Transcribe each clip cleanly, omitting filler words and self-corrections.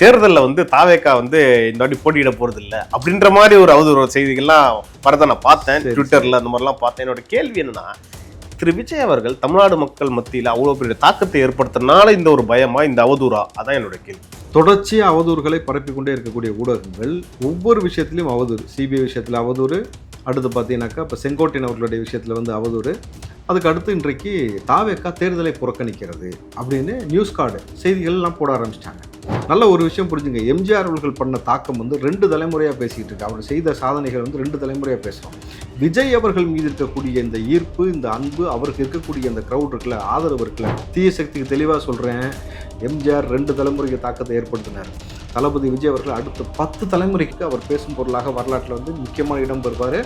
தேர்தலில் வந்து தாவேக்கா வந்து இந்த வாட்டி போட்டியிட போறது இல்லை அப்படின்ற மாதிரி ஒரு அவதூறு செய்திகள்லாம் வரதை நான் பார்த்தேன். ட்விட்டர்ல அந்த மாதிரிலாம் பார்த்தேன். என்னோட கேள்வி என்னன்னா, திரு விஜய் அவர்கள் தமிழ்நாடு மக்கள் மத்தியில் அவ்வளோ பெரிய தாக்கத்தை ஏற்படுத்துறதுனால இந்த ஒரு பயமா, இந்த அவதூறா? அதான் என்னோட கேள்வி. தொடர்ச்சியாக அவதூறுகளை பரப்பிக்கொண்டே இருக்கக்கூடிய ஊடகங்கள் ஒவ்வொரு விஷயத்திலையும் அவதூறு. சிபிஐ விஷயத்தில் அவதூறு, அடுத்து பார்த்தீங்கன்னாக்கா இப்போ செங்கோட்டையன் அவர்களுடைய விஷயத்தில் வந்து அவதூறு, அதுக்கு அடுத்து இன்றைக்கு தாவேக்கா தேர்தலை புறக்கணிக்கிறது அப்படின்னு நியூஸ் கார்டு செய்திகள்லாம் போட ஆரம்பிச்சிட்டாங்க. நல்ல ஒரு விஷயம் புரிஞ்சுங்க, எம்ஜிஆர் அவர்கள் பண்ண தாக்கம் வந்து 2 தலைமுறையாக பேசிக்கிட்டு இருக்கு. அவர் செய்த சாதனைகள் வந்து 2 தலைமுறையாக பேசுகிறோம். விஜய் அவர்கள் மீது இருக்கக்கூடிய இந்த ஈர்ப்பு, இந்த அன்பு, அவருக்கு இருக்கக்கூடிய இந்த க்ரௌட் இருக்குல்ல, ஆதரவு இருக்குல்ல, தீய சக்திக்கு தெளிவாக சொல்கிறேன், எம்ஜிஆர் 2 தலைமுறைக்கு தாக்கத்தை ஏற்படுத்தினார். தளபதி விஜய் அவர்கள் அடுத்த 10 தலைமுறைக்கு அவர் பேசும் பொருளாக வரலாற்றில் வந்து முக்கியமான இடம் பெறுவார்.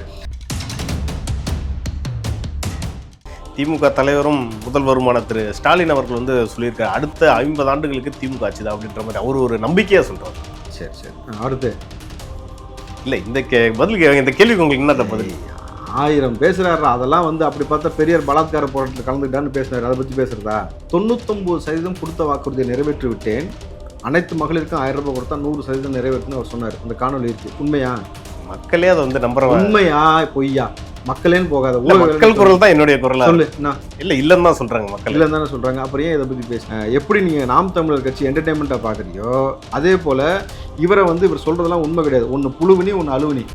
திமுக தலைவரும் முதல்வருமான திரு ஸ்டாலின் அவர்கள் வந்து சொல்லியிருக்காரு, அடுத்த 50 ஆண்டுகளுக்கு திமுக ஆட்சி தான் அப்படின்ற மாதிரி அவர் ஒரு நம்பிக்கையாக சொல்கிறார். சரி சரி, அடுத்து இல்லை இந்த பதில் இந்த கேள்விக்கு உங்களுக்கு என்ன பதில்? 1000 பேசுகிறாரு, அதெல்லாம் வந்து அப்படி பார்த்தா பெரியார் பலாத்கார போராட்டத்தில் கலந்துக்கிட்டான்னு பேசுனார். அதை பற்றி பேசுகிறதா? 99% கொடுத்த வாக்குறுதியை நிறைவேற்றி விட்டேன், அனைத்து மகளிருக்கும் 1000 ரூபாய் கொடுத்தா 100% நிறைவேற்றுன்னு அவர் சொன்னார். அந்த காணொலி இருக்கு. உண்மையா? மக்களே அதை வந்து நம்புறவங்க. உண்மையா பொய்யா? மக்களேன்னு போகாத, மக்கள் குரல் தான் என்னுடைய குரல். சொல்லு. இல்லை இல்லைன்னு தான் சொல்கிறாங்க, மக்கள் இல்லைன்னு தானே சொல்கிறாங்க. அப்புறம் ஏன் இதை பற்றி பேசுங்க? எப்படி நீங்கள் நாம் தமிழர் கட்சி என்டர்டைன்மெண்ட்டாக பார்க்குறியோ அதே போல் இவரை வந்து இவர் சொல்கிறதெல்லாம் உண்மை கிடையாது. ஒன்று புழுவினி, ஒன்று அழுவினி.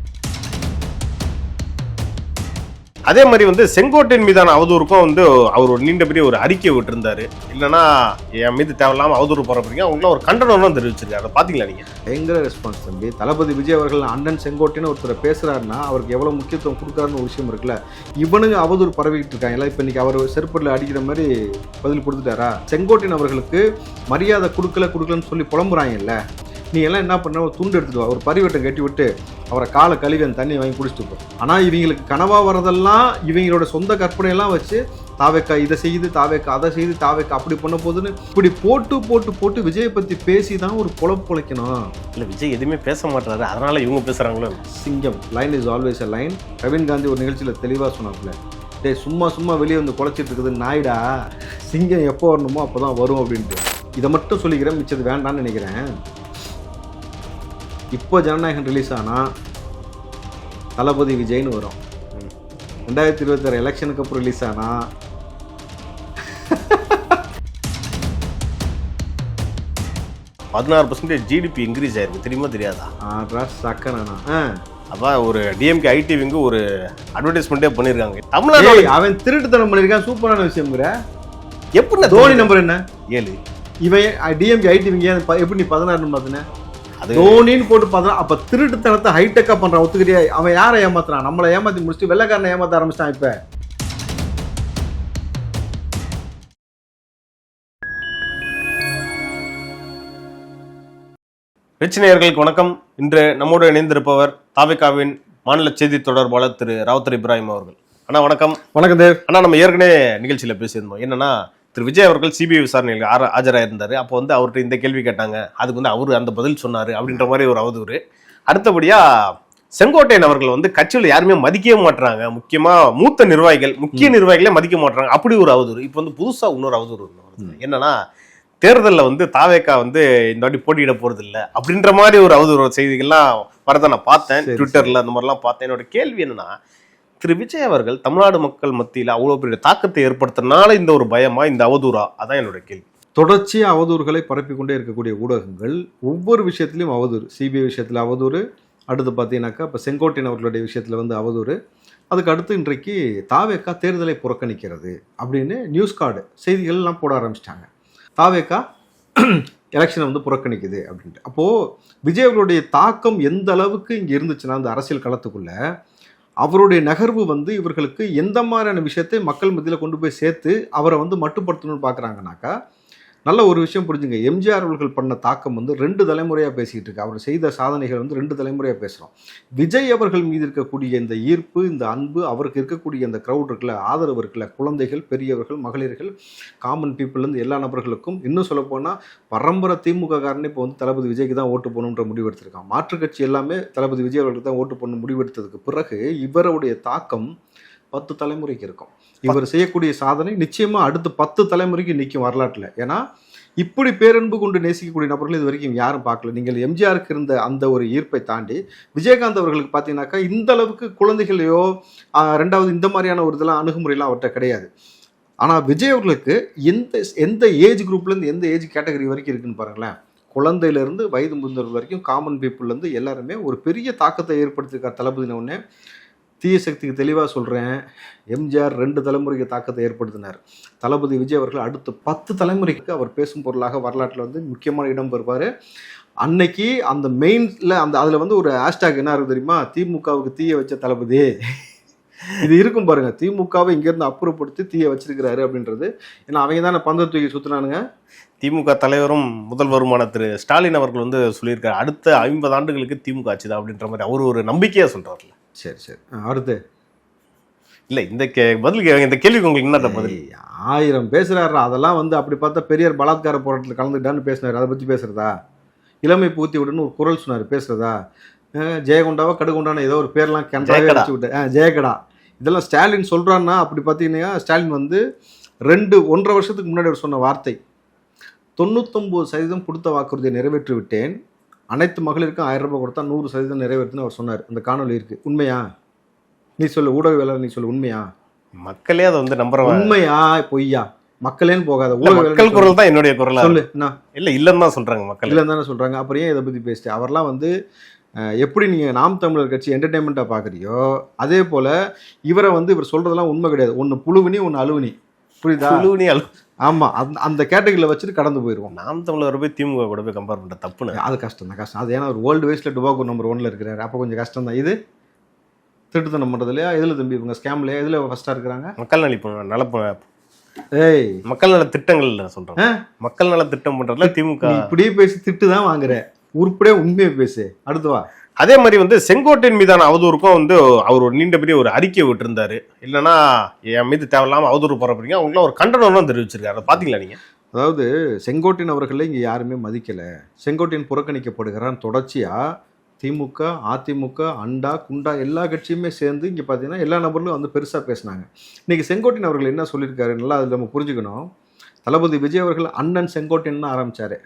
அதே மாதிரி வந்து செங்கோட்டையின் மீதான அவதூறுக்கும் வந்து அவர் ஒரு நீண்ட பெரிய ஒரு அறிக்கை விட்டுருந்தாரு. இல்லைன்னா என் மீது தேவையில்லாமல் அவதூறு பரப்புறீங்க, அவங்களாம் ஒரு கண்டனம் தெரிவிச்சிருக்காரு. அதை பார்த்தீங்களா நீங்கள்? பயங்கர ரெஸ்பான்ஸ் தம்பி. தளபதி விஜய் அவர்கள் அண்ணன் செங்கோட்டைன்னு ஒருத்தர் பேசுகிறாருன்னா அவருக்கு எவ்வளோ முக்கியத்துவம் கொடுக்குறாருன்னு ஒரு விஷயம் இருக்குல்ல. இவனுங்க அவதூறு பரவிக்கிட்டு இருக்காங்க. இப்போ இன்னைக்கு அவர் செருப்படில் அடிக்கிற மாதிரி பதில் கொடுத்துட்டாரா? செங்கோட்டையன் அவர்களுக்கு மரியாதை கொடுக்கலன்னு சொல்லி புலம்புறாங்கல்ல. நீ எல்லாம் என்ன பண்ண, ஒரு துண்டு எடுத்துட்டு வா, ஒரு பரிவட்டம் கட்டி விட்டு அவரை காலை கழுவி அந்த தண்ணியை வாங்கி குடிச்சிட்டு போ. ஆனால் இவங்களுக்கு கனவா வரதெல்லாம் இவங்களோட சொந்த கற்பனையெல்லாம் வச்சு தாவேக்கா இதை செய்யுது, தாவேக்கா அதை செய்யுது, தாவேக்கா அப்படி பண்ண போதுன்னு இப்படி போட்டு விஜயை பற்றி பேசி தான் ஒரு பொழைக்கணும். இல்லை விஜய் எதுவுமே பேச மாட்டாரு, அதனால இவங்க பேசுகிறாங்களோ. சிங்கம் line is always a line. Ravine Gandhi ஒரு நிகழ்ச்சியில் தெளிவாக சொன்னாப்புல, டே சும்மா வெளியே வந்து குலைச்சிட்டு இருக்குது நாய்டா, சிங்கம் எப்போ வரணுமோ அப்போ தான் வரும் அப்படின்ட்டு. இதை மட்டும் சொல்லிக்கிறேன், மிச்சது வேண்டான்னு நினைக்கிறேன். இப்போ ஜனநாயகம் ரிலீஸ் ஆனால் தளபதி விஜய்னு வரும். 2026 எலெக்ஷனுக்கு அப்புறம் ரிலீஸ் ஆனால் 16% ஜிடிபி இன்க்ரீஸ் ஆயிருக்கு. தெரியுமா தெரியாதா? சக்கனா அப்போ ஒரு டிஎம்கே ஐடி விங்கு ஒரு அட்வர்டைஸ்மெண்ட்டே பண்ணியிருக்காங்க. தமிழ்நாடு அவன் திருட்டுத்தனம் பண்ணியிருக்கான். சூப்பரான விஷயம்ங்கிற. எப்படி தோனி நம்பர் என்ன? 7. இவன் டிஎம்கே ஐடி விங்க எப்படி நீ 16 பார்த்துன? தோனின்னு போட்டு பார்த்தா அப்ப திருட்டுத்தனத்தை ஹைடெக்கா பண்றான். ஒத்துக்கிட்டே அவன் யாரை ஏமாத்துறான்? நம்மளை ஏமாத்தி முடிச்சுட்டு வெள்ளைக்காரனை ஏமாத்த ஆரம்பிச்சிட்டான். இப்ப ரிச் நேயர்களுக்கு வணக்கம். இன்று நம்மோடு இணைந்திருப்பவர் தாவேக்காவின் மாநில செய்தி தொடர்பாளர் திரு ராவுத்தர் இப்ராஹிம் அவர்கள். அண்ணா வணக்கம். வணக்கம் தேவ். அண்ணா, நம்ம ஏற்கனவே நிகழ்ச்சியில் பேசியிருந்தோம். என்னன்னா, திரு விஜய் அவர்கள் சிபிஐ விசாரணையில் ஆஜராயிருந்தார். அப்போ வந்து அவர்கிட்ட இந்த கேள்வி கேட்டாங்க, அதுக்கு வந்து அவர் அந்த பதில் சொன்னார் அப்படின்ற மாதிரி ஒரு அவதூறு. அடுத்தபடியாக செங்கோட்டையன் அவர்கள் வந்து கட்சியில் யாருமே மதிக்கவே மாட்டுறாங்க, முக்கியமாக மூத்த நிர்வாகிகள், முக்கிய நிர்வாகிகளே மதிக்க மாட்டுறாங்க, அப்படி ஒரு அவதூறு. இப்போ வந்து புதுசாக இன்னொரு அவதூறு என்னன்னா, தேர்தலில் வந்து தாவேக்கா வந்து இந்த வாட்டி போட்டியிட போறது இல்லை அப்படின்ற மாதிரி ஒரு அவதூறு செய்திகள்லாம் வரதை நான் பார்த்தேன். ட்விட்டரில் அந்த மாதிரிலாம் பார்த்தேன். என்னோட கேள்வி என்னன்னா, திரு விஜய் அவர்கள் தமிழ்நாடு மக்கள் மத்தியில் அவ்வளோ பெரிய தாக்கத்தை ஏற்படுத்துறதுனால இந்த ஒரு பயமா, இந்த அவதூறா? அதான் என்னோட கேள்வி. தொடர்ச்சியாக அவதூறுகளை பரப்பிக்கொண்டே இருக்கக்கூடிய ஊடகங்கள் ஒவ்வொரு விஷயத்திலையும் அவதூறு. சிபிஐ விஷயத்தில் அவதூறு, அடுத்து பார்த்தீங்கன்னாக்கா இப்போ செங்கோட்டையன் அவர்களுடைய விஷயத்தில் வந்து அவதூறு, அதுக்கு அடுத்து இன்றைக்கு தாவேக்கா தேர்தலை புறக்கணிக்கிறது அப்படின்னு நியூஸ் கார்டு செய்திகள்லாம் போட ஆரம்பிச்சிட்டாங்க. தாவேக்கா எலெக்ஷனை வந்து புறக்கணிக்குது அப்படின்ட்டு. அப்போது விஜய் அவர்களுடைய தாக்கம் எந்த அளவுக்கு இங்கே இருந்துச்சுன்னா அந்த அரசியல் களத்துக்குள்ள அவருடைய நகர்வு வந்து இவர்களுக்கு எந்த மாதிரியான விஷயத்தை மக்கள் மத்தியில் கொண்டு போய் சேர்த்து அவரை வந்து மட்டுப்படுத்தணும்னு பார்க்குறாங்கனாக்கா, நல்ல ஒரு விஷயம் புரிஞ்சுங்க, எம்ஜிஆர் அவர்கள் பண்ண தாக்கம் வந்து 2 தலைமுறையாக பேசிக்கிட்டு இருக்கு. அவர் செய்த சாதனைகள் வந்து 2 தலைமுறையாக பேசுகிறோம். விஜய் அவர்கள் மீது இருக்கக்கூடிய இந்த ஈர்ப்பு, இந்த அன்பு, அவருக்கு இருக்கக்கூடிய இந்த க்ரௌட் இருக்குல்ல, ஆதரவு இருக்குல்ல, குழந்தைகள், பெரியவர்கள், மகளிர்கள், காமன் பீப்புள்லேருந்து எல்லா நபர்களுக்கும், இன்னும் சொல்லப்போனால் பரம்பரை திமுக காரனே இப்போ வந்து தளபதி விஜய்க்கு தான் ஓட்டு போகணுன்ற முடிவு எடுத்திருக்கான். மாற்றுக் கட்சி எல்லாமே தளபதி விஜய் அவர்களுக்கு தான் ஓட்டு போகணும் முடிவெடுத்ததுக்கு பிறகு இவருடைய தாக்கம் 10 தலைமுறைக்கு இருக்கும். இவர் செய்யக்கூடிய சாதனை நிச்சயமா அடுத்து 10 தலைமுறைக்கு நிற்கும் வரலாற்றில். ஏன்னா இப்படி பேரன்பு கொண்டு நேசிக்கக்கூடிய நபர்கள் இது வரைக்கும் யாரும் பார்க்கல. நீங்கள் எம்ஜிஆருக்கு இருந்த அந்த ஒரு ஈர்ப்பை தாண்டி விஜயகாந்த் அவர்களுக்கு பார்த்தீங்கன்னாக்கா இந்த அளவுக்கு குழந்தைகளையோ ரெண்டாவது இந்த மாதிரியான ஒரு இதெல்லாம் அணுகுமுறையெல்லாம் அவர்கிட்ட கிடையாது. ஆனால் விஜய் அவர்களுக்கு எந்த எந்த ஏஜ் குரூப்லேருந்து எந்த ஏஜ் கேட்டகரி வரைக்கும் இருக்குன்னு பாருங்களேன். குழந்தையிலேருந்து வயது முதிர்ந்தவர்கள் வரைக்கும் காமன் பீப்புள்லேருந்து எல்லாருமே ஒரு பெரிய தாக்கத்தை ஏற்படுத்தியிருக்கார் தளபதின ஒன்று. தீய சக்திக்கு தெளிவாக சொல்கிறேன், எம்ஜிஆர் 2 தலைமுறைக்கு தாக்கத்தை ஏற்படுத்தினார். தளபதி விஜய் அவர்கள் அடுத்த 10 தலைமுறைக்கு அவர் பேசும் பொருளாக வரலாற்றில் வந்து முக்கியமான இடம் பெறுவார். அன்னைக்கு அந்த மெயினில் அதில் வந்து ஒரு ஹேஷ்டாக் என்ன இருக்குது தெரியுமா? திமுகவுக்கு தீய வச்ச தளபதி. இது இருக்கும் பாருங்க, திமுகவை இங்கேருந்து அப்புறப்படுத்தி தீய வச்சிருக்கிறாரு அப்படின்றது. ஏன்னா அவங்க தானே பந்த தூக்கி சுற்றினானுங்க. திமுக தலைவரும் முதல்வருமான திரு ஸ்டாலின் அவர்கள் வந்து சொல்லியிருக்காரு, அடுத்த 50 ஆண்டுகளுக்கு திமுக ஆட்சி தான் அப்படின்ற மாதிரி அவர் ஒரு நம்பிக்கையாக சொல்றாருல்ல. சரி சரி, அடுத்து இல்லை இந்த பதில் இந்த கேள்விக்கு உங்களுக்கு என்ன பதில்? 1000 பேசுறாரு. அதெல்லாம் வந்து அப்படி பார்த்தா பெரியார் பலாத்கார போராட்டத்தில் கலந்துக்கிட்டான்னு பேசினார். அதை பற்றி பேசுறதா? இளமை பூத்தி விடுன்னு ஒரு குரல் சொன்னார், பேசுறதா? ஜெயகொண்டாவா கடுகொண்டான ஏதோ ஒரு பேர்லாம் கண்டாவே வச்சு விட்டேன், ஜெயகடா. இதெல்லாம் ஸ்டாலின் சொல்றான்னா அப்படி பார்த்தீங்கன்னா ஸ்டாலின் வந்து 1.5 வருஷத்துக்கு முன்னாடி அவர் சொன்ன வார்த்தை, 99% கொடுத்த வாக்குறுதியை நிறைவேற்றி விட்டேன், அனைத்து மகளிருக்கும் 1000 ரூபாய் கொடுத்தா 100% நிறைவேற்றுன்னு அவர் சொன்னார். அந்த காணொலி இருக்கு. உண்மையா? நீ சொல்லு, ஊடகவியலாளர் நீ சொல்லு, உண்மையா? மக்களே அதை வந்து நம்புற உண்மையா பொய்யா? மக்களேன்னு போகாத, மக்கள் குரல் தான் என்னுடைய குரல். சொல்லு. இல்ல இல்லன்னு தான் சொல்றாங்க, மக்கள் இல்லன்னு தானே சொல்றாங்க. அப்புறம் ஏன் இதை பத்தி பேசிட்டு? அவர்லாம் வந்து எப்படி நீங்க நாம் தமிழர் கட்சி என்டர்டைன்மெண்ட்டா பாக்குறியோ அதே போல இவரை வந்து இவர் சொல்றதெல்லாம் உண்மை கிடையாது. ஒன்னு புழுவினி ஒன்னு அழுவினி, புரியுதா? ஆமா, அந்த கேட்டகரியில வச்சுட்டு கடந்து போயிருவோம். நாம் தமிழர் போய் திமுக கூட போய் கம்பேர் பண்ற தப்புன்னு, அது கஷ்டம் தான், கஷ்டம். அது ஏன்னா ஒரு வேர்ல்டு வைஸ்ல டுபாகோ நம்பர் 1ல இருக்கிறாரு. அப்போ கொஞ்சம் கஷ்டம் தான். இது திருட்டுத்தனம் பண்றது இல்லையா? எதுல தம்பி இவங்க ஸ்கேம்ல எதுல ஃபர்ஸ்டா இருக்கிறாங்க? மக்கள் மக்கள் நல திட்டங்கள் சொல்றாங்க. மக்கள் நல திட்டம் பண்றதுல திமுக இப்படியே பேசி திட்டு தான் வாங்குற, உருப்படியா உண்மையை பேசு. அடுத்து வா. அதே மாதிரி வந்து செங்கோட்டையின் மீதான அவதூறுக்கும் வந்து அவர் ஒரு நீண்ட பெரிய ஒரு அறிக்கை விட்டுருந்தாரு. இல்லைன்னா என் மீது தேவையில்லாம அவதூறு பரப்புறீங்க, அவங்களாம் ஒரு கண்டனம் தெரிவிச்சிருக்காரு. அதை பாத்தீங்களா நீங்க? அதாவது செங்கோட்டையன் அவர்களை இங்க யாருமே மதிக்கல, செங்கோட்டையன் புறக்கணிக்கப்படுகிறான். தொடர்ச்சியா திமுக, அதிமுக, அண்டா குண்டா எல்லா கட்சியுமே சேர்ந்து இங்கே பார்த்தீங்கன்னா எல்லா நபர்களும் வந்து பெருசாக பேசினாங்க. இன்றைக்கி செங்கோட்டையன் அவர்கள் என்ன சொல்லியிருக்காரு நல்லா அதில் நம்ம புரிஞ்சுக்கணும். தளபதி விஜய் அவர்கள் அண்ணன் செங்கோட்டையன் ஆரம்பித்தார்.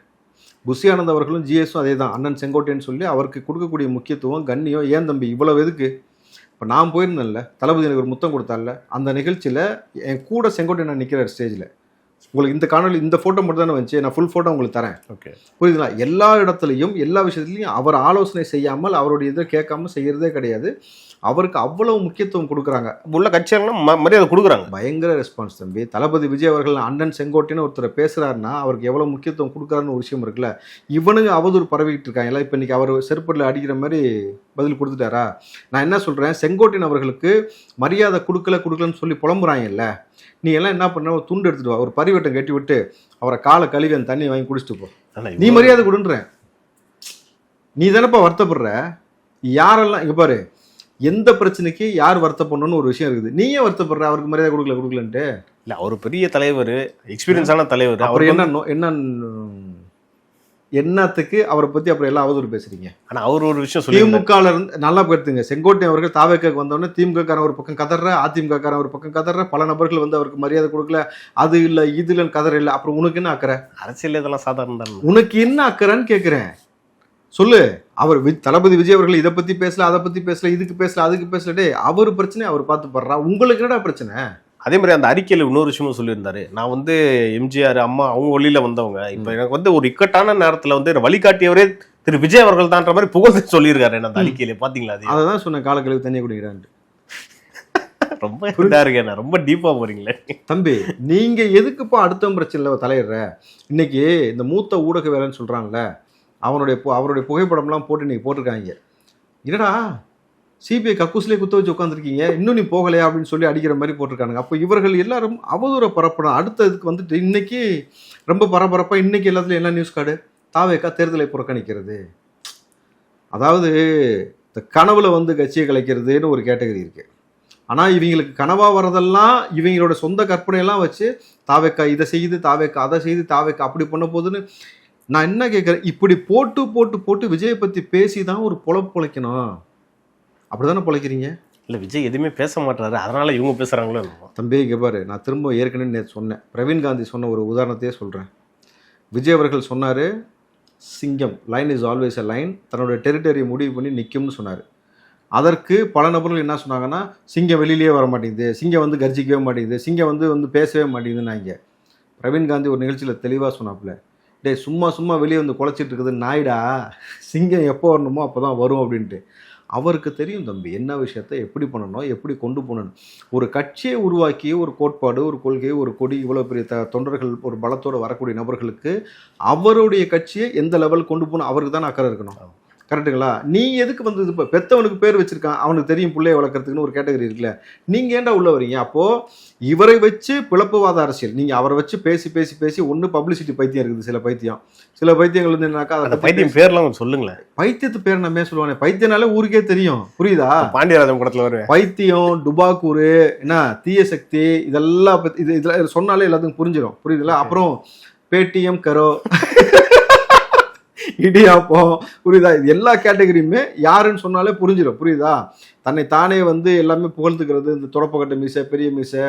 புஷி ஆனந்த் அவர்களும் ஜிஎஸும் அதே தான், அண்ணன் செங்கோட்டையன் சொல்லி அவருக்கு கொடுக்கக்கூடிய முக்கியத்துவம் கண்ணியம். ஏன் தம்பி இவ்வளவு எதுக்கு? இப்போ நான் போயிருந்தேன்ல, தளபதி எனக்கு ஒரு முத்தம் கொடுத்தால, அந்த நிகழ்ச்சியில் என் கூட செங்கோட்டையன் நிற்கிறார் ஸ்டேஜில். உங்களுக்கு இந்த காணொலி இந்த ஃபோட்டோ மட்டும் தானே வந்துச்சு, நான் ஃபுல் ஃபோட்டோ உங்களுக்கு தரேன். ஓகே, புரியுதுங்களா? எல்லா இடத்துலையும் எல்லா விஷயத்துலையும் அவர் ஆலோசனை செய்யாமல் அவருடைய இதை கேட்காம செய்கிறதே கிடையாது. அவருக்கு அவ்வளவு முக்கியத்துவம் கொடுக்குறாங்க. உள்ள கட்சியாலும் மரியாதை கொடுக்குறாங்க. பயங்கர ரெஸ்பான்ஸ் தம்பி. தளபதி விஜய் அவர்கள் அண்ணன் செங்கோட்டைன்னு ஒருத்தர் பேசுகிறாருன்னா அவருக்கு எவ்வளோ முக்கியத்துவம் கொடுக்குறாருன்னு ஒரு விஷயம் இருக்குல்ல. இவனுங்க அவதூறு பரவிக்கிட்டு இருக்காங்க. இப்போ இன்றைக்கி அவர் செருப்படில் அடிக்கிற மாதிரி பதில் கொடுத்துட்டாரா? நான் என்ன சொல்கிறேன், செங்கோட்டையன் அவர்களுக்கு மரியாதை கொடுக்கலன்னு சொல்லி புலம்புறாங்கல்ல. நீ எல்லாம் என்ன பண்ண, ஒரு துண்டு எடுத்துட்டு வா, ஒரு பரிவட்டம் கட்டி விட்டு அவரை காலை கழுவி அந்த தண்ணியை வாங்கி குடிச்சிட்டு போ. நீ மரியாதை கொடுன்ற. நீ தானப்பா வருத்தப்படுற. யாரெல்லாம் இங்கே பாரு, எந்த பிரச்சனைக்கு யார் வருத்தப்படணும்னு ஒரு விஷயம் இருக்குது. நீ ஏன் வருத்தப்படுற அவருக்கு மரியாதை கொடுக்கலன்ட்டு? இல்லை, அவர் பெரிய தலைவர், எக்ஸ்பீரியன்ஸான தலைவர். அவர் என்ன என்னத்துக்கு அவரை பற்றி அப்புறம் எல்லாம் அவதூறு பேசுறீங்க? ஆனால் அவர் ஒரு விஷயம் சொல்லி, திமுகல இருந்து நல்லா பேர்த்துங்க, செங்கோட்டையன் அவர்கள் தாவேக்காக்கு வந்தோடனே திமுகக்காரன் ஒரு பக்கம் கதற, அதிமுகக்காரன் ஒரு பக்கம் கதற, பல நபர்கள் வந்து அவருக்கு மரியாதை கொடுக்கல, அது இல்லை இது இல்லைன்னு கதற இல்லை. அப்புறம் உனக்கு என்ன அக்கறை? அரசியல் இதெல்லாம் சாதாரண தான். உனக்கு என்ன அக்கறைன்னு கேட்குறேன், சொல்லு. அவர் தளபதி விஜய் அவர்கள் இதை பற்றி பேசல, அதை பற்றி பேசல, இதுக்கு பேசல, அதுக்கு பேசலட்டே, அவர் பிரச்சனை அவர் பார்த்து படுறா. உங்களுக்கு என்னடா பிரச்சனை? அதே மாதிரி அந்த அறிக்கையில் இன்னொரு விஷயமும் சொல்லியிருந்தாரு. நான் வந்து எம்ஜிஆர் அம்மா அவங்க வழியில வந்தவங்க, இப்போ எனக்கு வந்து ஒரு இக்கட்டான நேரத்தில் வந்து வழிகாட்டியவரே திரு விஜய் அவர்கள் தான்ற மாதிரி புகழ்ந்து சொல்லியிருக்காரு. அந்த அறிக்கையில பாத்தீங்களா? அதான் சொன்ன காலக்கழிவு தண்ணியை குடிக்கிறான். ரொம்ப இதா இருக்கேன், ரொம்ப டீப்பா போறீங்களே தம்பி. நீங்க எதுக்குப்பா அடுத்த பிரச்சனைல தலையிடுற? இன்னைக்கு இந்த மூத்த ஊடக வேலைன்னு சொல்றாங்கல்ல, அவருடைய புகைப்படம்லாம் போட்டு இன்னைக்கு போட்டிருக்காங்க. என்னடா சிபிஐ கக்கூஸ்லேயே குத்த வச்சு உட்காந்துருக்கீங்க, இன்னும் நீ போகலையா அப்படின்னு சொல்லி அடிக்கிற மாதிரி போட்டிருக்கானுங்க. அப்போ இவர்கள் எல்லாரும் அவதூற பரப்பணும். அடுத்த இதுக்கு வந்துட்டு இன்னைக்கு ரொம்ப பரபரப்பாக இன்னைக்கு எல்லாத்துலையும் என்ன நியூஸ் கார்டு, தாவேக்கா தேர்தலை புறக்கணிக்கிறது. அதாவது இந்த கனவுல வந்து கட்சியை கலைக்கிறதுன்னு ஒரு கேட்டகரி இருக்கு. ஆனால் இவங்களுக்கு கனவாக வரதெல்லாம் இவங்களோட சொந்த கற்பனையெல்லாம் வச்சு தாவேக்கா இதை செய்யுது, தாவேக்கா அதை செய்யுது, தாவேக்கா அப்படி பண்ண போதுன்னு. நான் என்ன கேட்குறேன், இப்படி போட்டு போட்டு போட்டு விஜயை பற்றி பேசி தான் ஒரு பொழைக்கணும். அப்படிதானே பொழைக்கிறீங்க? இல்லை, விஜய் எதுவுமே பேச மாட்டாரு, அதனால இவங்க பேசுகிறாங்களோ. தம்பி இங்கே பாரு, நான் திரும்ப ஏற்கனவே நேற்று சொன்னேன், பிரவீன் காந்தி சொன்ன ஒரு உதாரணத்தையே சொல்கிறேன். விஜய் அவர்கள் சொன்னார், சிங்கம் line is always a line, தன்னோட டெரிட்டரியை முடிவு பண்ணி நிற்கும்னு சொன்னார். அதற்கு பல நபர்கள் என்ன சொன்னாங்கன்னா, சிங்கம் வெளியிலேயே வர மாட்டேங்குது, சிங்கம் வந்து கர்ஜிக்கவே மாட்டேங்குது, சிங்கம் வந்து பேசவே மாட்டேங்குதுன்னாங்க. பிரவீன் காந்தி ஒரு நிகழ்ச்சியில் தெளிவாக சொன்னாப்புல, டே சும்மா வெளியே வந்து குலைச்சிட்டு இருக்குது நாய்டா, சிங்கம் எப்போ வரணுமோ அப்போ தான் வரும் அப்படின்ட்டு. அவருக்கு தெரியும் தம்பி என்ன விஷயத்தை எப்படி பண்ணணும், எப்படி கொண்டு போகணும். ஒரு கட்சியை உருவாக்கி ஒரு கோட்பாடு, ஒரு கொள்கை, ஒரு கொடி, இவ்வளோ பெரிய தொண்டர்கள், ஒரு பலத்தோடு வரக்கூடிய நபர்களுக்கு அவருடைய கட்சியை எந்த லெவல் கொண்டு போகணும் அவருக்கு தான் அக்கறை இருக்கணும். கரெக்டுங்களா? நீ எதுக்கு வந்து இப்போ பெற்றவனுக்கு பேர் வச்சிருக்கான், அவனுக்கு தெரியும் பிள்ளைய வளர்க்குறதுக்குன்னு ஒரு கேட்டகரி இருக்குல்ல, நீங்கள் ஏன்டா உள்ள வரீங்க? அப்போது இவரை வச்சு பிளப்புவாத அரசியல், நீங்கள் அவரை வச்சு பேசி ஒன்று பப்ளிசிட்டி பைத்தியம் இருக்குது, சில பைத்தியங்கள் வந்து என்னன்னாக்கா அந்த பைத்தியம் பேர்லாம் கொஞ்சம் சொல்லுங்களேன். பைத்தியத்து பேர் நம்ம சொல்லுவானே, பைத்தியனாலே ஊருக்கே தெரியும், புரியுதா? பாண்டியராஜன் படத்தில் வருவேன். பைத்தியம், டுபாக்கூரு, என்ன தீய சக்தி, இதெல்லாம் இதில் சொன்னாலே எல்லாத்துக்கும் புரிஞ்சிடும், புரியுதுல்ல? அப்புறம் பேடிஎம் கரோ, இடியாப்பம், புரியுதா? இது எல்லா கேட்டகரியுமே யாருன்னு சொன்னாலே புரிஞ்சிடும், புரியுதா? தன்னை தானே வந்து எல்லாமே புகழ்ந்துக்கிறது, இந்த தொடப்பக்கட்டை மீசை, பெரிய மீசை,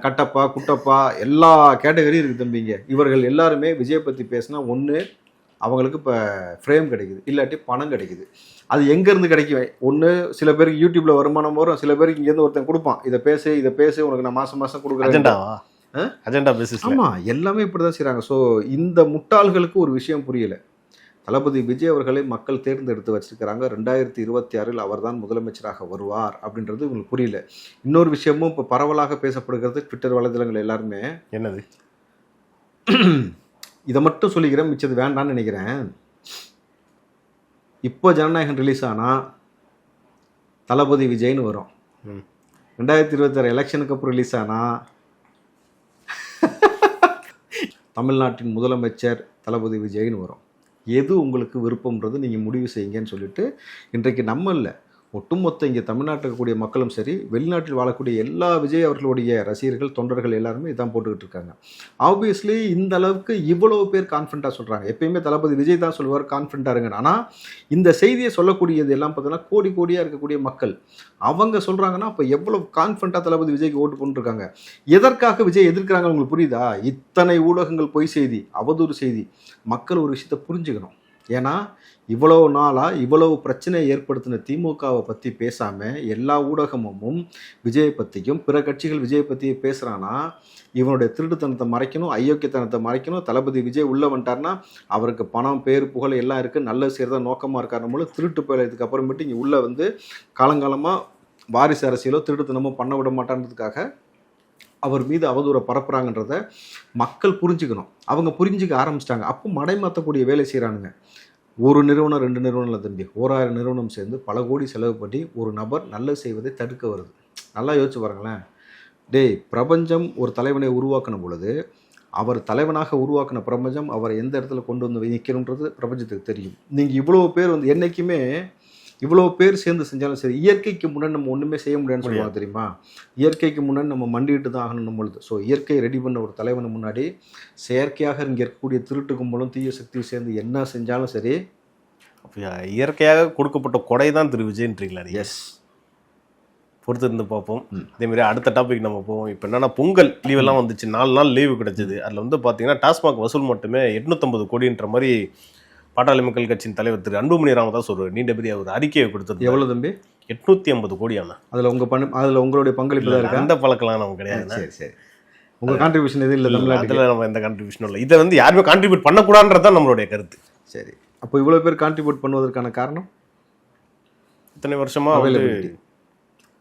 கட்டப்பா, குட்டப்பா, எல்லா கேட்டகரியும் இருக்குது தம்பிங்க. இவர்கள் எல்லாருமே விஜய் பற்றி பேசினா ஒன்று அவங்களுக்கு இப்போ ஃப்ரேம் கிடைக்குது, இல்லாட்டி பணம் கிடைக்குது. அது எங்கேருந்து கிடைக்கும்? ஒன்று சில பேருக்கு யூடியூப்பில் வருமானம் வரும், சில பேருக்கு இங்கேருந்து ஒருத்தன் கொடுப்பான், இதை பேசு உனக்கு நான் மாதம் கொடுக்குறேன், அஜெண்டா பேசிஸ். ஆமாம், எல்லாமே இப்படி தான் செய்கிறாங்க. ஸோ இந்த முட்டாள்களுக்கு ஒரு விஷயம் புரியலை. தளபதி விஜய் அவர்களை மக்கள் தேர்ந்தெடுத்து வச்சிருக்கிறாங்க. 2026 அவர் தான் முதலமைச்சராக வருவார் அப்படின்றது உங்களுக்கு புரியல. இன்னொரு விஷயமும் இப்போ பரவலாக பேசப்படுகிறது ட்விட்டர் வலைதளங்கள் எல்லாருமே. என்னது? இதை மட்டும் சொல்லிக்கிறேன், மிச்சது வேண்டான்னு நினைக்கிறேன். இப்போ ஜனநாயகம் ரிலீஸ் ஆனால் தளபதி விஜய்னு வரும். 2026 எலெக்ஷனுக்கு அப்புறம் ரிலீஸ் ஆனால் தமிழ்நாட்டின் முதலமைச்சர் தளபதி விஜய்னு வரும். எது உங்களுக்கு விருப்பம்ன்றது நீங்கள் முடிவு செய்யுங்கன்னு சொல்லிட்டு இன்றைக்கு நம்ம இல்லை, ஒட்டுமொத்த இங்கே தமிழ்நாட்டில் இருக்கக்கூடிய மக்களும் சரி, வெளிநாட்டில் வாழக்கூடிய எல்லா விஜய் அவர்களுடைய ரசிகர்கள், தொண்டர்கள் எல்லாருமே இதான் போட்டுக்கிட்டு இருக்காங்க. ஆப்வியஸ்லி இந்த அளவுக்கு இவ்வளவு பேர் கான்ஃபிடண்ட்டாக சொல்கிறாங்க. எப்பயுமே தளபதி விஜய் தான் சொல்லுவார் கான்ஃபிடண்ட்டாக இருங்க. ஆனால் இந்த செய்தியை சொல்லக்கூடியது எல்லாம் பார்த்தீங்கன்னா கோடியாக இருக்கக்கூடிய மக்கள் அவங்க சொல்கிறாங்கன்னா, அப்போ எவ்வளோ கான்ஃபிடண்ட்டாக தளபதி விஜய்க்கு ஓட்டு போட்டுருக்காங்க. எதற்காக விஜய் எதிர்க்கிறாங்க உங்களுக்கு புரியுதா? இத்தனை ஊடகங்கள் பொய் செய்தி, அவதூறு செய்தி, மக்கள் ஒரு விஷயத்தை புரிஞ்சுக்கணும். ஏன்னா இவ்வளவு நாளாக இவ்வளவு பிரச்சனையை ஏற்படுத்தின திமுகவை பற்றி பேசாமல் எல்லா ஊடகமும் விஜயை பற்றியும் பிற கட்சிகள் விஜயை பற்றி பேசுகிறான்னா இவனுடைய திருட்டுத்தனத்தை மறைக்கணும், அயோக்கியத்தனத்தை மறைக்கணும். தளபதி விஜய் உள்ளே வந்துட்டார்னா அவருக்கு பணம், பேர், புகழ் எல்லாம் இருக்குது, நல்ல செய்கிறதா நோக்கமாக இருக்காரு போல திருட்டு போயிடுறதுக்கு அப்புறமேட்டு இங்கே உள்ளே வந்து காலங்காலமாக வாரிசு அரசியலோ திருட்டுத்தனமோ பண்ண விட மாட்டான்றதுக்காக அவர் மீது அவதூறை பரப்புறாங்கன்றத மக்கள் புரிஞ்சுக்கணும். அவங்க புரிஞ்சுக்க ஆரம்பிச்சிட்டாங்க. அப்போ மடைமாற்றக்கூடிய வேலை செய்கிறானுங்க. ஒரு நிறுவனம் 2 நிறுவனம் இல்லை தம்பி, 1000 நிறுவனம் சேர்ந்து பல கோடி செலவு பண்ணி ஒரு நபர் நல்லது செய்வதை தடுக்க வருது. நல்லா யோசிச்சு பாருங்களேன். பிரபஞ்சம் ஒரு தலைவனை உருவாக்கின பொழுது அவர் தலைவனாக உருவாக்கின பிரபஞ்சம் அவரை எந்த இடத்துல கொண்டு வந்து நிற்கணுன்றது பிரபஞ்சத்துக்கு தெரியும். நீங்கள் இவ்வளோ பேர் வந்து என்றைக்குமே இவ்வளோ பேர் சேர்ந்து செஞ்சாலும் சரி, இயற்கைக்கு முன்னாடி நம்ம ஒன்றுமே செய்ய முடியாதுன்னு சொல்லுவாங்க தெரியுமா? இயற்கைக்கு முன்னாடி நம்ம மண்டிட்டு தான் ஆகணும் பொழுது. ஸோ இயற்கையை ரெடி பண்ண ஒரு தலைவனை முன்னாடி செயற்கையாக இங்கே இருக்கக்கூடிய திருட்டு கும்பலும் தீய சக்தியும் சேர்ந்து என்ன செஞ்சாலும் சரி, இயற்கையாக கொடுக்கப்பட்ட கொடை தான் திரு விஜய்ன்றீங்களா? எஸ், பொறுத்து இருந்து பார்ப்போம். அதேமாதிரி அடுத்த டாபிக் நம்ம போவோம். இப்போ என்னன்னா பொங்கல் லீவெல்லாம் வந்துச்சு, 4 நாள் லீவு கிடைச்சது. அதில் வந்து பார்த்தீங்கன்னா டாஸ்மாக் வசூல் மட்டுமே 850 கோடின்ற மாதிரி பாட்டாளி மக்கள் கட்சியின் தலைவர் திரு அன்புமணி ராமதாஸ் ஒரு நீண்ட பெரிய ஒரு அறிக்கையை கொடுத்தது. எவ்வளவு தம்பி? 850 கோடியாண்ணா. அதில் உங்களுடைய பங்களிப்பு தான் இருக்கு. அந்த பழக்கலாம் நமக்கு கிடையாது. சரி சரி, உங்கள் கான்ட்ரிபியூஷன் எதுவும் இல்லை தமிழ்நாட்டில்? நம்ம எந்த கான்ட்ரிபியூஷனும் இல்லை. இதை வந்து யாருமே கான்ட்ரிபியூட் பண்ணக்கூடாதுன்றதான் நம்மளுடைய கருத்து. சரி, அப்போ இவ்வளோ பேர் கான்ட்ரிபியூட் பண்ணுவதற்கான காரணம் இத்தனை வருஷமாக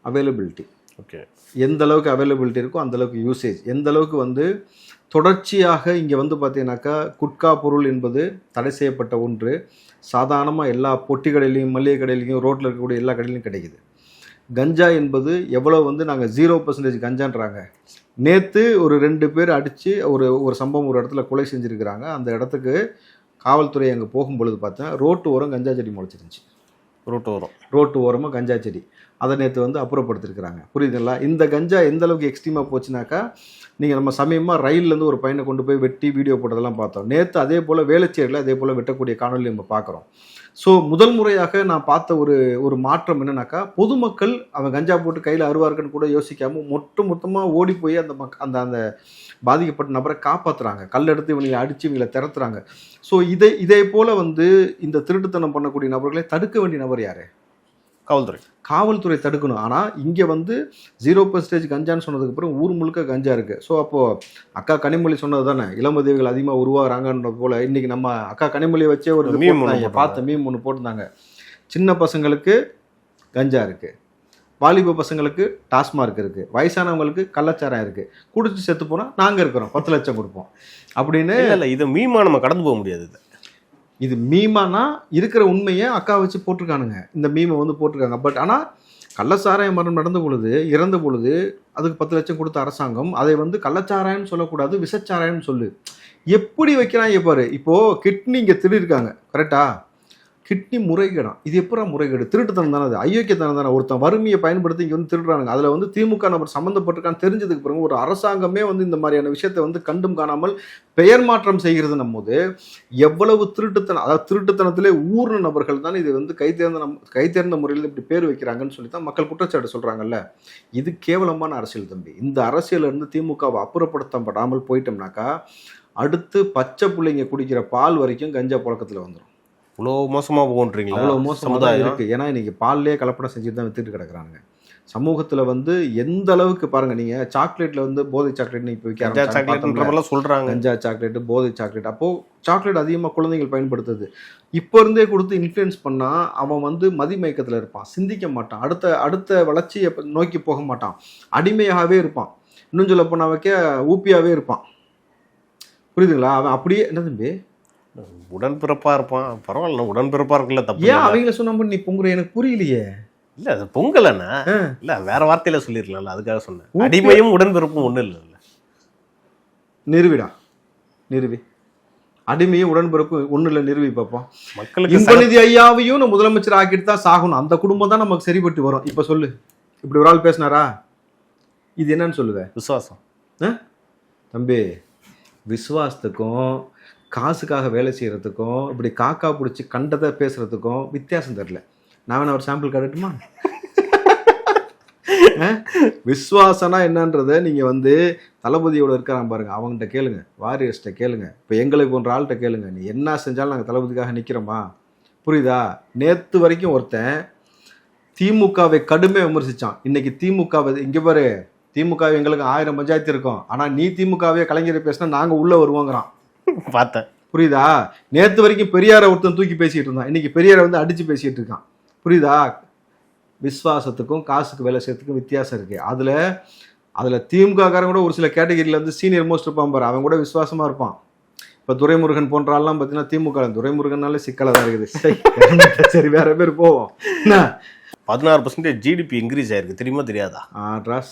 அவைலபிலிட்டி. ஓகே, எந்த அளவுக்கு அவைலபிலிட்டி இருக்கோ அந்த அளவுக்கு யூசேஜ், எந்த அளவுக்கு வந்து தொடர்ச்சியாக இங்கே வந்து பார்த்தீங்கன்னாக்கா குட்கா பொருள் என்பது தடை செய்யப்பட்ட ஒன்று. சாதாரணமாக எல்லா பொட்டி கடையிலையும், மளிகை கடையிலையும், ரோட்டில் இருக்கக்கூடிய எல்லா கடையிலையும் கிடைக்குது. கஞ்சா என்பது எவ்வளோ வந்து நாங்கள் 0% கஞ்சான்றாங்க. நேற்று ஒரு 2 பேர் அடித்து ஒரு சம்பவம் ஒரு இடத்துல கொலை செஞ்சுருக்கிறாங்க. அந்த இடத்துக்கு காவல்துறை அங்கே போகும்பொழுது பார்த்தேன் ரோட்டு ஓரம் கஞ்சா செடி முளைச்சிருந்துச்சு. ரோட்டு ஓரமாக கஞ்சா செடி. அதை நேற்று வந்து அப்புறப்படுத்திருக்கிறாங்க. புரியுதுங்களா? இந்த கஞ்சா எந்த அளவுக்கு எக்ஸ்ட்ரீமாக போச்சுனாக்கா, நீங்கள் நம்ம சமயமாக ரயில்லேருந்து ஒரு பையனை கொண்டு போய் வெட்டி வீடியோ போட்டதெல்லாம் பார்த்தோம். நேற்று அதே போல் வேளச்சேரியில் அதே போல் வெட்டக்கூடிய காணொலி நம்ம பார்க்குறோம். ஸோ முதல் முறையாக நான் பார்த்த ஒரு மாற்றம் என்னன்னாக்கா, பொதுமக்கள் அவன் கஞ்சா போட்டு கையில் அருவாருக்குன்னு கூட யோசிக்காமல் மொத்தமாக ஓடி போய் அந்த அந்த பாதிக்கப்பட்ட நபரை காப்பாற்றுறாங்க. கல்லெடுத்து இவங்களை அடித்து இவங்களை திறத்துறாங்க. ஸோ இதே போல் வந்து இந்த திருட்டுத்தனம் பண்ணக்கூடிய நபர்களை தடுக்க வேண்டிய நபர் யார்? காவல்துறை தடுக்கணும். ஆனால் இங்கே வந்து 0% கஞ்சான்னு சொன்னதுக்கு அப்புறம் ஊர் முழுக்க கஞ்சா இருக்குது. ஸோ அப்போது அக்கா கனிமொழி சொன்னது தானே, இளமதேவிகள் அதிகமாக உருவாகிறாங்கன்றது போல் இன்றைக்கி நம்ம அக்கா கனிமொழியை வச்சே ஒரு பார்த்த மீம் ஒன்று போட்டிருந்தாங்க. சின்ன பசங்களுக்கு கஞ்சா இருக்குது, வாலிப பசங்களுக்கு டாஸ்மார்க் இருக்குது, வயசானவங்களுக்கு கள்ளச்சாரம் இருக்குது, குடிச்சு செத்து போனால் நாங்கள் இருக்கிறோம் 10 லட்சம் கொடுப்போம் அப்படின்னு. இல்லை இது மீமா நம்ம கடந்து போக முடியாது. இது மீமானா இருக்கிற உண்மையை அக்கா வச்சு போட்டிருக்கானுங்க. இந்த மீமை வந்து போட்டிருக்காங்க. பட் ஆனால் கள்ளச்சாராயம் மரணம் நடந்த பொழுது, இறந்த பொழுது அதுக்கு 10 லட்சம் கொடுத்த அரசாங்கம் அதை வந்து கள்ளச்சாராயம்னு சொல்லக்கூடாது, விஷச்சாராயம்னு சொல்லு. எப்படி வைக்கிறாங்க பாரு. இப்போது கிட்னி இங்கே திருடிருக்காங்க, கரெக்டா? கிட்னி முறைகேடாம். இது எப்படா முறைகேடு? திருட்டுத்தனம் தானே, அது அயோக்கியத்தனம் தானே. ஒருத்தன் வறுமையை பயன்படுத்தி இங்கே வந்து திருடுறானுங்க. அதில் வந்து திமுக நபர் சம்மந்தப்பட்டிருக்கான்னு தெரிஞ்சதுக்கு பிறகு ஒரு அரசாங்கமே வந்து இந்த மாதிரியான விஷயத்தை வந்து கண்டும் காணாமல் பெயர் மாற்றம் செய்கிறதுன்னும் போது எவ்வளவு திருட்டுத்தனம், அதாவது திருட்டுத்தனத்திலே ஊர்ன நபர்கள் தான் இது வந்து கைதேர்ந்த முறையில் இப்படி பேர் வைக்கிறாங்கன்னு சொல்லி தான் மக்கள் குற்றச்சாட்டு சொல்கிறாங்கல்ல. இது கேவலமான அரசியல் தம்பி. இந்த அரசியலிருந்து திமுகவை அப்புறப்படுத்தப்படாமல் போயிட்டோம்னாக்கா அடுத்து பச்சை பிள்ளைங்க குடிக்கிற பால் வரைக்கும் கஞ்சா புழக்கத்தில் வந்துடும். இவ்வளோ மோசமாக போகுன்றீங்களா? அவ்வளோ மோசமாக இருக்குது. ஏன்னா இன்றைக்கி பால்லே கலப்படம் செஞ்சுட்டு தான் வித்துட்டு கிடக்குறாங்க. சமூகத்தில் வந்து எந்த அளவுக்கு பாருங்கள், நீங்கள் சாக்லேட்டில் வந்து போதை சாக்லேட்னு இப்போ விற்க சொல்கிறாங்க. கஞ்சா சாக்லேட்டு, போதை சாக்லேட். அப்போது சாக்லேட் அதிகமாக குழந்தைகள் பயன்படுத்துது. இப்போ இருந்தே கொடுத்து இன்ஃப்ளூயன்ஸ் பண்ணால் அவன் வந்து மதிமயக்கத்தில் இருப்பான், சிந்திக்க மாட்டான், அடுத்த வளர்ச்சியை நோக்கி போக மாட்டான், அடிமையாகவே இருப்பான். இன்னும் சொல்ல போனால் வைக்க ஊப்பியாகவே இருப்பான். புரியுதுங்களா? அவன் அப்படியே என்ன தம்பி உடன்பிறப்பா இருப்பான். பரவாயில்ல, உடன்பிறப்பா இருக்குல்ல, தப்பு. ஏன் அவங்கள சொன்ன நீ பொங்குற? எனக்கு புரியலையே. இல்ல அது பொங்கலண்ணா, இல்ல வேற வார்த்தையில சொல்லிருக்கலாம்ல, அதுக்காக சொன்னேன். அடிமையும் உடன்பிறப்பும் ஒண்ணு இல்ல. நிறுவி அடிமையும் உடன்பிறப்பு ஒண்ணு இல்ல, நிறுவி பார்ப்போம். மக்களுக்கு இன்பநிதி ஐயாவையும் நம்ம முதலமைச்சர் ஆக்கிட்டு தான் சாகணும். அந்த குடும்பம் தான் நமக்கு சரிபட்டு வரும். இப்ப சொல்லு, இப்படி ஒரு ஆள் பேசினாரா? இது என்னன்னு சொல்லுவேன்? விசுவாசம் தம்பி. விசுவாசத்துக்கும் காசுக்காக வேலை செய்கிறதுக்கும் இப்படி காக்கா பிடிச்சி கண்டதை பேசுகிறதுக்கும் வித்தியாசம் தெரில. நான் வேணா ஒரு சாம்பிள் காட்டட்டுமா? விஸ்வாசனா என்னன்றதை நீங்கள் வந்து தளபதியோட இருக்கிறான் பாருங்க, அவங்ககிட்ட கேளுங்க, வாரியர்ஸ்கிட்ட கேளுங்க, இப்போ எங்களுக்கு ஒன்ற ஆள்கிட்ட கேளுங்க. நீ என்ன செஞ்சாலும் நாங்கள் தளபதிக்காக நிற்கிறோமா? புரியுதா? நேற்று வரைக்கும் ஒருத்தன் திமுகவை கடுமையாக விமர்சித்தான். இன்னைக்கு திமுகவை இங்கே பாரு, திமுக எங்களுக்கு 1000 பஞ்சாயத்து இருக்கும், ஆனால் நீ திமுகவே கலைஞரை பேசினா நாங்கள் உள்ளே வருவோங்கிறான். பார்த்தேன். புரியுதா? நேற்று வரைக்கும் பெரியாரை ஒருத்தன் தூக்கி பேசிட்டு இருந்தான், இன்னைக்கு பெரியாரை வந்து அடிச்சு பேசிட்டு இருக்கான். புரியுதா? விசுவாசத்துக்கும் காசுக்கு வேலை செய்யறதுக்கும் வித்தியாசம் இருக்கு. அதுல திமுக காரன் கூட ஒரு சில கேட்டகரியில வந்து சீனியர் மோஸ்ட் இருப்பான் பாரு, அவன் கூட விசுவாசமா இருப்பான். இப்ப துரைமுருகன் போன்ற ஆள்லாம் பார்த்தீங்கன்னா திமுக, துரைமுருகனாலே சிக்கலா தான் இருக்குது. சரி, வேற பேர் போவோம். 16% ஜிடிபி இன்க்ரீஸ் ஆயிருக்கு, தெரியுமா தெரியாதா?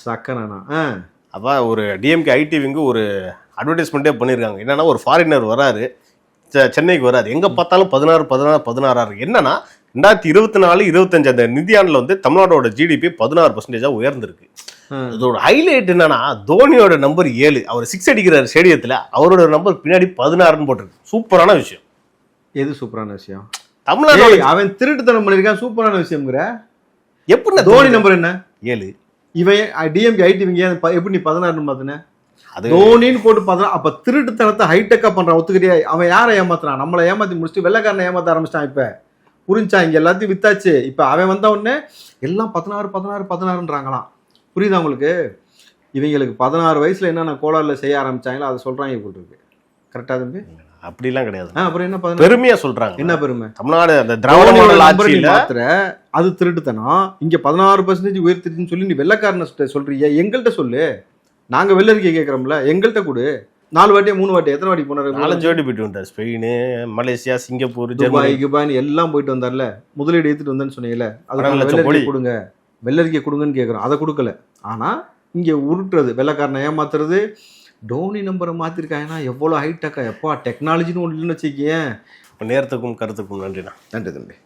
சக்கனா அப்போ ஒரு டிஎம்கே ஐடி விங்கு ஒரு அட்வர்டைஸ்மெண்ட்டே பண்ணியிருக்காங்க. என்னன்னா, ஒரு ஃபாரினர் வராரு, சென்னைக்கு வராரு, எங்கே பார்த்தாலும் 16 என்னன்னா 2024-25 அந்த நிதியாண்டில் வந்து தமிழ்நாடோட ஜிடிபி 16% உயர்ந்திருக்கு. அதோட ஹைலைட் என்னன்னா, தோனியோட நம்பர் 7, அவர் 6 அடிக்கிறார் ஸ்டேடியத்தில், அவரோட நம்பர் பின்னாடி 16 போட்டிருக்கு. சூப்பரான விஷயம். எது சூப்பரான விஷயம்? தமிழ்நாடு அவன் திருட்டுத்தனம் பண்ணியிருக்கான், சூப்பரான விஷயம்ங்கிற. எப்படி தோனி நம்பர் என்ன? 7. இவன் டிஎம்கே ஐடி எப்படி நீ 16 பார்த்துன? தோனின்னு போட்டு 16. அப்ப திருட்டுத்தனத்தை ஹைடெக்கா பண்றான், ஒத்துக்கிறியா? அவன் யாரை ஏமாத்துறான்? நம்மளை ஏமாத்தி முடிச்சுட்டு வெள்ளைக்காரனை ஏமாத்த ஆரம்பிச்சிட்டான். இப்ப புரிஞ்சா? இங்க எல்லாத்தையும் வித்தாச்சு. இப்ப அவன் வந்த உடனே எல்லாம் 16 புரியுதா உங்களுக்கு? இவங்களுக்கு 16 வயசுல என்னென்ன கோளாறுல செய்ய ஆரம்பிச்சாங்களோ அதை சொல்றாங்க போல் இருக்கு. கரெக்டா தம்பி? அப்படிலாம் கிடையாது. அப்புறம் என்ன பெருமையா சொல்றாங்க. என்ன பெருமை? தமிழ்நாடு அந்த திராவிட மாடல் ஆட்சியில அது திருட்டுத்தனம். இங்க 16% உயர்த்திருச்சுன்னு சொல்லி நீ வெள்ளைக்காரனை சொல்றீங்க. எங்கள்கிட்ட சொல்லு, நாங்க வெள்ளரிக்கை கேட்கறோம்ல, எங்கள்கிட்ட கொடு. 4 வாட்டியா 3 வாட்டி எத்தனை வாட்டி போனாரு? 4-5 வாட்டி போயிட்டு வந்தார். ஸ்பெயின், மலேசியா, சிங்கப்பூர், துபாய் எல்லாம் போயிட்டு வந்தார்ல. முதலீடு எடுத்துட்டு வந்தேன்னு சொன்னீங்கல்ல, அது கொடுங்க, வெள்ளரிக்கை கொடுங்கன்னு கேட்குறோம். அதை கொடுக்கல. ஆனா இங்க உருட்டுறது, வெள்ளைக்காரனை ஏமாத்துறது. டோனி நம்பரை மாத்திருக்காங்கன்னா எவ்வளவு ஹைடெக்கா! எப்பா டெக்னாலஜின்னு ஒன்று இல்லைன்னு வச்சுக்கேன். நேரத்துக்கும் கருத்துக்கும் நன்றிண்ணா. நன்றி தம்பி.